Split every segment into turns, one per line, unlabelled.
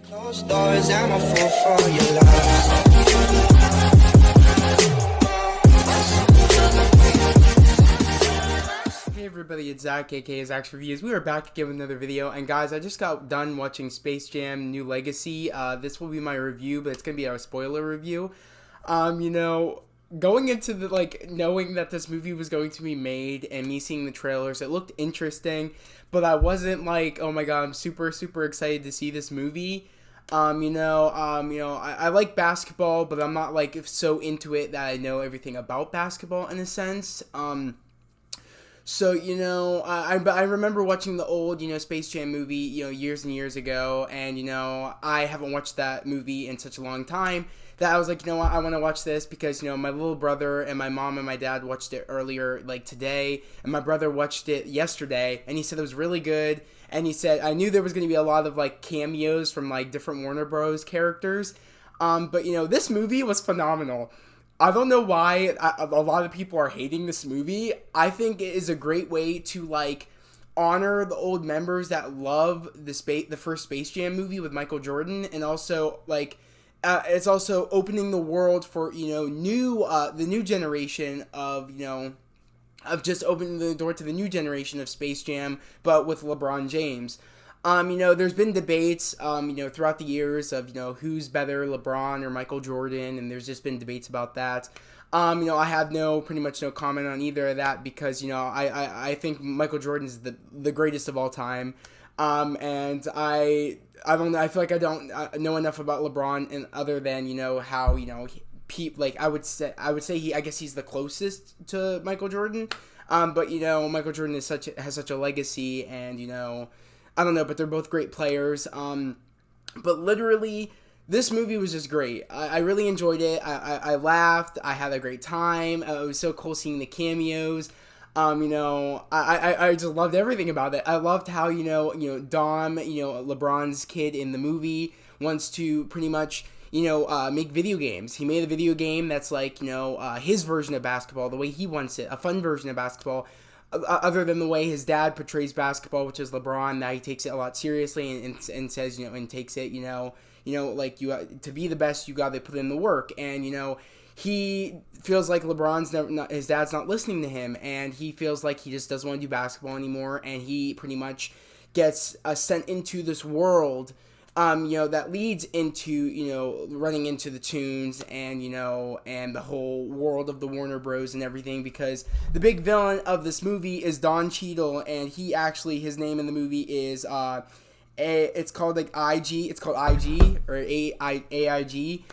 Closed doors, I'm a fool for your love.
Hey everybody, it's Zach, aka Zach's Reviews. We are back again with another video, and guys, I just got done watching Space Jam: New Legacy. This will be my review, but it's gonna be a spoiler review. Going into the knowing that this movie was going to be made and me seeing the trailers, it looked interesting, but I wasn't like, oh my god, I'm super super excited to see this movie. I like basketball, but I'm not like so into it that I know everything about basketball in a sense. I remember watching the old, Space Jam movie, years and years ago, and, I haven't watched that movie in such a long time that I was like, I want to watch this because, my little brother and my mom and my dad watched it earlier, like today, and my brother watched it yesterday, and he said it was really good, and he said, I knew there was going to be a lot of, cameos from, different Warner Bros. Characters, but, this movie was phenomenal. I don't know why a lot of people are hating this movie. I think it is a great way to honor the old members that love the first Space Jam movie with Michael Jordan, and also it's also opening the world for the new generation of just opening the door to the new generation of Space Jam, but with LeBron James. There's been debates, throughout the years of, who's better, LeBron or Michael Jordan, and there's just been debates about that. I have pretty much no comment on either of that because, I think Michael Jordan is the greatest of all time. And I don't know, I feel like I don't know enough about LeBron and other than, how, I would say I guess he's the closest to Michael Jordan. But, Michael Jordan has such a legacy and, I don't know, but they're both great players. But literally, this movie was just great. I really enjoyed it. I laughed. I had a great time. It was so cool seeing the cameos. I just loved everything about it. I loved how, Dom, LeBron's kid in the movie, wants to pretty much, make video games. He made a video game that's his version of basketball, the way he wants it, a fun version of basketball. Other than the way his dad portrays basketball, which is LeBron, that he takes it a lot seriously and says, and takes it, to be the best, you got to put in the work. And, he feels like his dad's not listening to him, and he feels like he just doesn't want to do basketball anymore, and he pretty much gets sent into this world that leads into, running into the Toons and, and the whole world of the Warner Bros. And everything, because the big villain of this movie is Don Cheadle, and his name in the movie is, it's called IG, or AIG.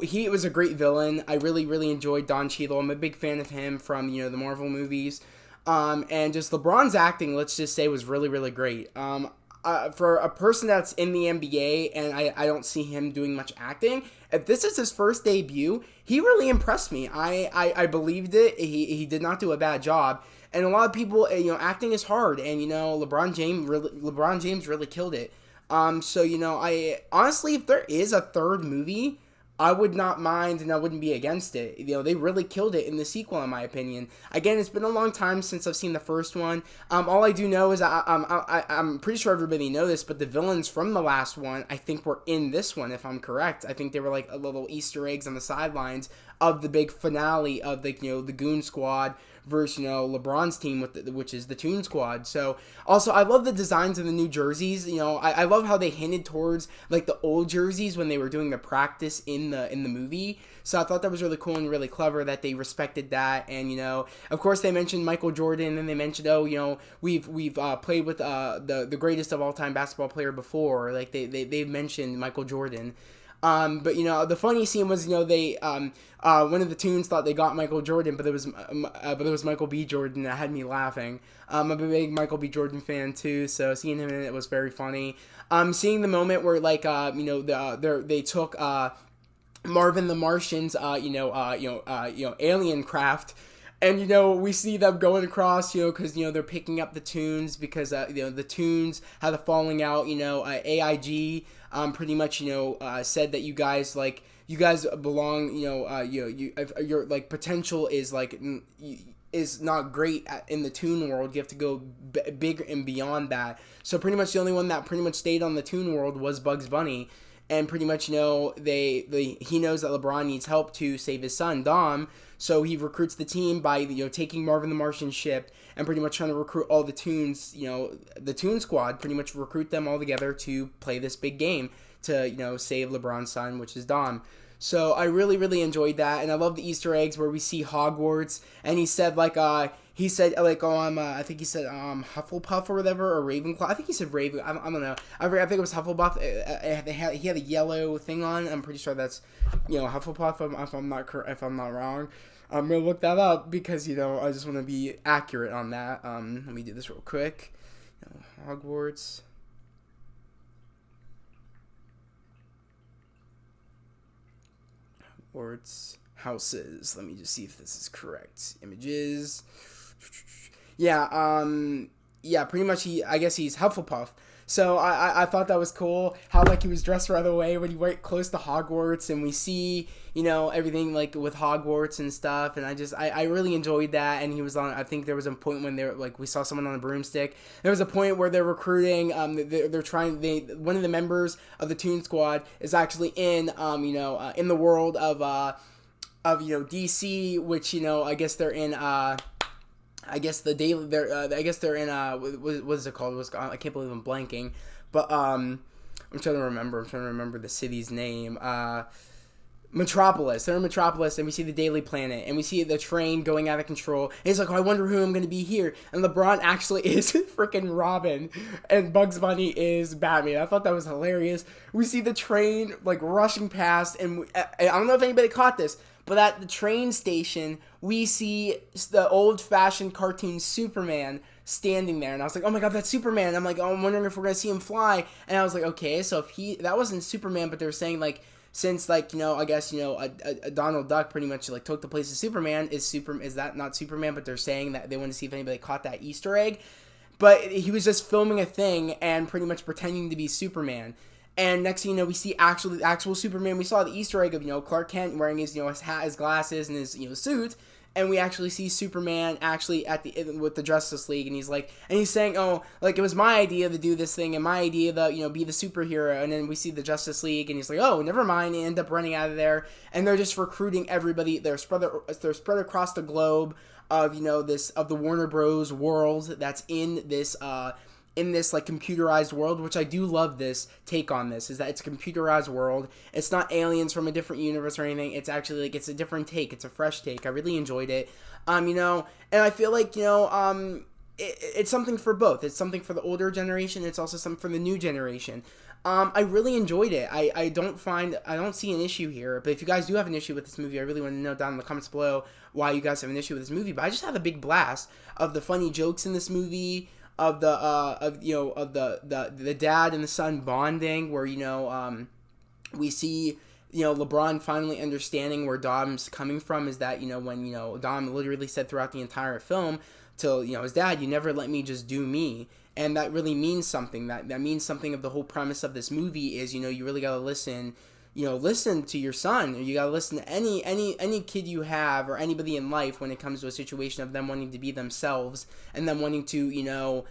He was a great villain. I really, really enjoyed Don Cheadle. I'm a big fan of him from, the Marvel movies. And just LeBron's acting, let's just say, was really, really great. For a person that's in the NBA, and I don't see him doing much acting, if this is his first debut, he really impressed me. I believed it. He did not do a bad job. And a lot of people, acting is hard, and LeBron James really killed it. I honestly, if there is a third movie, I would not mind and I wouldn't be against it. They really killed it in the sequel, in my opinion. Again, it's been a long time since I've seen the first one. All I do know is I'm pretty sure everybody knows this, but the villains from the last one, I think, were in this one, if I'm correct. I think they were a little Easter eggs on the sidelines of the big finale of the Goon Squad versus LeBron's team which is the Toon Squad. So also I love the designs of the new jerseys. I love how they hinted towards the old jerseys when they were doing the practice in the movie. So I thought that was really cool and really clever that they respected that. And of course they mentioned Michael Jordan, and they mentioned we've played with the greatest of all time basketball player before. They mentioned Michael Jordan. But the funny scene was they one of the Toons thought they got Michael Jordan, but it was Michael B. Jordan. That had me laughing. I'm a big Michael B. Jordan fan too, so seeing him in it was very funny. Seeing the moment where they took Marvin the Martian's alien craft. And, we see them going across, because, they're picking up the Toons because, the Toons had a falling out, AIG, pretty much, said that you guys belong, your, potential is, is not great in the Toon World. You have to go bigger and beyond that. So pretty much the only one that pretty much stayed on the Toon World was Bugs Bunny. And pretty much, he knows that LeBron needs help to save his son, Dom. So he recruits the team by, taking Marvin the Martian ship and pretty much trying to recruit all the Toons, the Toon Squad, pretty much recruit them all together to play this big game to, save LeBron's son, which is Dom. So I really, really enjoyed that, and I love the Easter eggs where we see Hogwarts, and he said I think he said Hufflepuff or whatever, or Ravenclaw. I think he said Raven. I don't know. I think it was Hufflepuff. He had a yellow thing on. I'm pretty sure that's, Hufflepuff. If I'm not wrong, I'm gonna look that up because I just want to be accurate on that. Let me do this real quick. Hogwarts. Hogwarts houses. Let me just see if this is correct. Images. Yeah, pretty much I guess he's Hufflepuff. So I thought that was cool how he was dressed right away when he went close to Hogwarts, and we see everything with Hogwarts and stuff, and I really enjoyed that. And he was on, I think there was a point when we saw someone on a broomstick. There was a point where they're recruiting, one of the members of the Toon Squad is actually in in the world of DC, which I guess they're in I guess the daily. They're in what is it called? I can't believe I'm blanking, but I'm trying to remember the city's name. Metropolis. They're in Metropolis, and we see the Daily Planet, and we see the train going out of control. And he's like, "Oh, I wonder who I'm going to be here." And LeBron actually is freaking Robin, and Bugs Bunny is Batman. I thought that was hilarious. We see the train rushing past, and I don't know if anybody caught this, but at the train station, we see the old-fashioned cartoon Superman standing there. And I was like, oh my god, that's Superman. I'm like, oh, I'm wondering if we're going to see him fly. And I was like, okay, so if that wasn't Superman, but they're saying, since, I guess, a Donald Duck pretty much, took the place of Superman, is that not Superman? But they're saying that they want to see if anybody caught that Easter egg. But he was just filming a thing and pretty much pretending to be Superman. And next thing you know, we see the actual Superman. We saw the Easter egg of, Clark Kent wearing his, his hat, his glasses, and his, suit. And we actually see Superman actually with the Justice League, and he's saying, oh, it was my idea to do this thing, and my idea to, be the superhero. And then we see the Justice League, and he's like, oh, never mind, and end up running out of there. And they're just recruiting everybody. They're spread across the globe of, of the Warner Bros. World that's in this computerized world, which I do love this take on this, is that it's a computerized world. It's not aliens from a different universe or anything. It's actually it's a different take. It's a fresh take. I really enjoyed it. And I feel it's something for both. It's something for the older generation. It's also something for the new generation. I really enjoyed it. I don't see an issue here, but if you guys do have an issue with this movie, I really want to know down in the comments below why you guys have an issue with this movie. But I just have a big blast of the funny jokes in this movie, of the dad and the son bonding, where we see LeBron finally understanding where Dom's coming from, is that when Dom literally said throughout the entire film to his dad, "You never let me just do me." And that really means something. That means something of the whole premise of this movie is you really gotta listen to your son. You gotta listen to any kid you have, or anybody in life, when it comes to a situation of them wanting to be themselves and them wanting to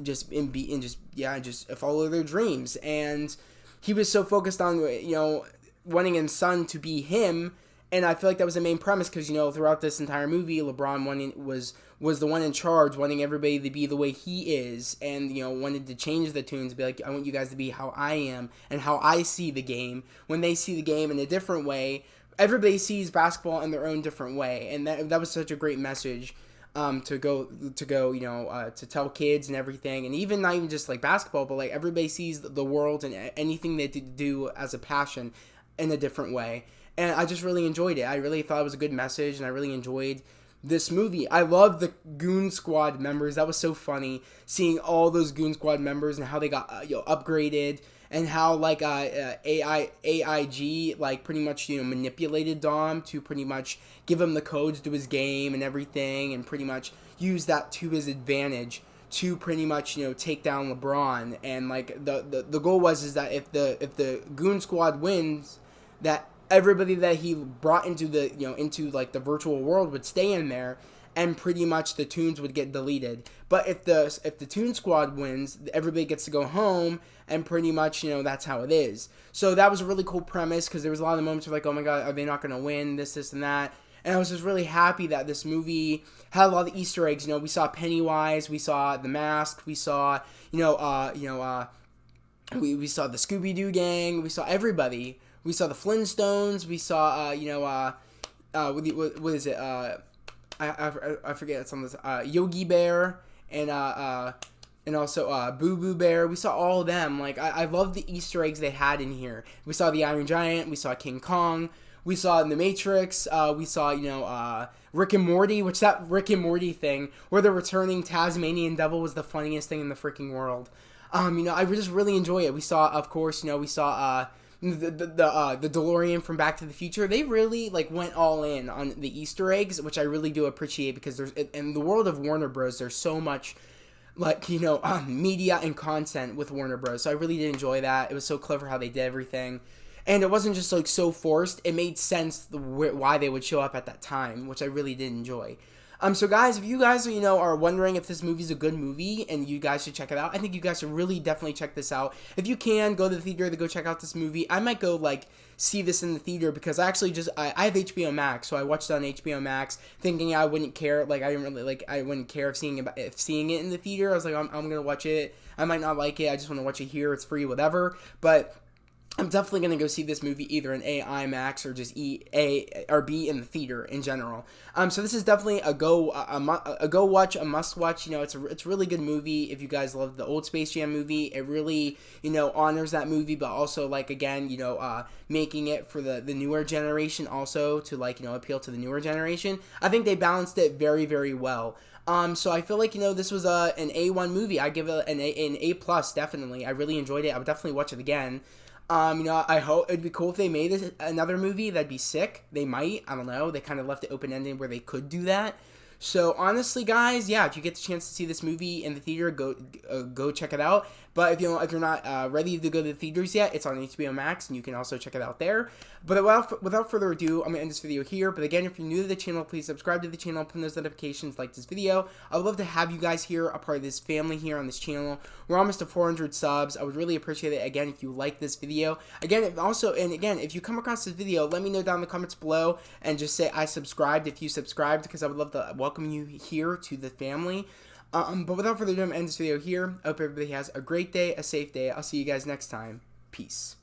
just follow their dreams. And he was so focused on wanting his son to be him, and I feel like that was the main premise, because throughout this entire movie, LeBron was the one in charge, wanting everybody to be the way he is, and wanted to change the tunes, be like, I want you guys to be how I am and how I see the game. When they see the game in a different way, everybody sees basketball in their own different way, and that was such a great message to tell kids and everything, and even not even just basketball, but everybody sees the world and anything they do as a passion in a different way. And I just really enjoyed it. I really thought it was a good message, and I really enjoyed this movie. I love the Goon Squad members. That was so funny, seeing all those Goon Squad members and how they got upgraded, and how AIG pretty much manipulated Dom to pretty much give him the codes to his game and everything, and pretty much use that to his advantage to pretty much take down LeBron. And the goal is that if the Goon Squad wins, that everybody that he brought into the the virtual world would stay in there, and pretty much the Toons would get deleted. But if the Toon Squad wins, everybody gets to go home, and pretty much, you know, that's how it is. So that was a really cool premise, because there was a lot of moments where like, oh my god, are they not going to win, this, and that. And I was just really happy that this movie had a lot of Easter eggs. You know, we saw Pennywise, we saw The Mask, we saw, we saw the Scooby-Doo gang, we saw everybody. We saw the Flintstones, we saw, what is it, I forget, it's on this, Yogi Bear, and also Boo Boo Bear. We saw all of them. Like, I love the Easter eggs they had in here. We saw the Iron Giant, we saw King Kong, we saw in The Matrix, we saw, Rick and Morty, which that Rick and Morty thing, where the returning Tasmanian devil was the funniest thing in the freaking world. I just really enjoy it. We saw, of course, we saw, the DeLorean from Back to the Future. They really like went all in on the Easter eggs, which I really do appreciate, because there's, in the world of Warner Bros, there's so much like, media and content with Warner Bros. So I really did enjoy that. It was so clever how they did everything. And it wasn't just like so forced. It made sense why they would show up at that time, which I really did enjoy. So guys, if you guys, are wondering if this movie's a good movie and you guys should check it out, I think you guys should really definitely check this out. If you can, go to the theater to go check out this movie. I might go, see this in the theater, because I actually I have HBO Max, so I watched it on HBO Max, thinking I wouldn't care, I wouldn't care if seeing it in the theater. I was like, I'm gonna watch it. I might not like it. I just want to watch it here. It's free, whatever. But I'm definitely going to go see this movie either in IMAX or just B in the theater in general. So this is definitely a go watch, a must watch. It's a really good movie. If you guys love the old Space Jam movie, it really, honors that movie, but also making it for the newer generation also to appeal to the newer generation. I think they balanced it very, very well. So I feel like, this was an A1 movie. I give it an A+, definitely. I really enjoyed it. I would definitely watch it again. I hope it'd be cool if they made another movie. That'd be sick. They might. I don't know. They kind of left it open-ended where they could do that. So honestly, guys, yeah, if you get the chance to see this movie in the theater, go check it out. But if you're not ready to go to the theaters yet, it's on HBO Max, and you can also check it out there. But without further ado, I'm gonna end this video here. But again, if you're new to the channel, please subscribe to the channel, put those notifications, like this video. I would love to have you guys here, a part of this family here on this channel. We're almost to 400 subs. I would really appreciate it. Again, if you like this video, if you come across this video, let me know down in the comments below, and just say I subscribed if you subscribed, because I would love to welcome you here to the family. But without further ado, I'm going to end this video here. I hope everybody has a great day, a safe day. I'll see you guys next time. Peace.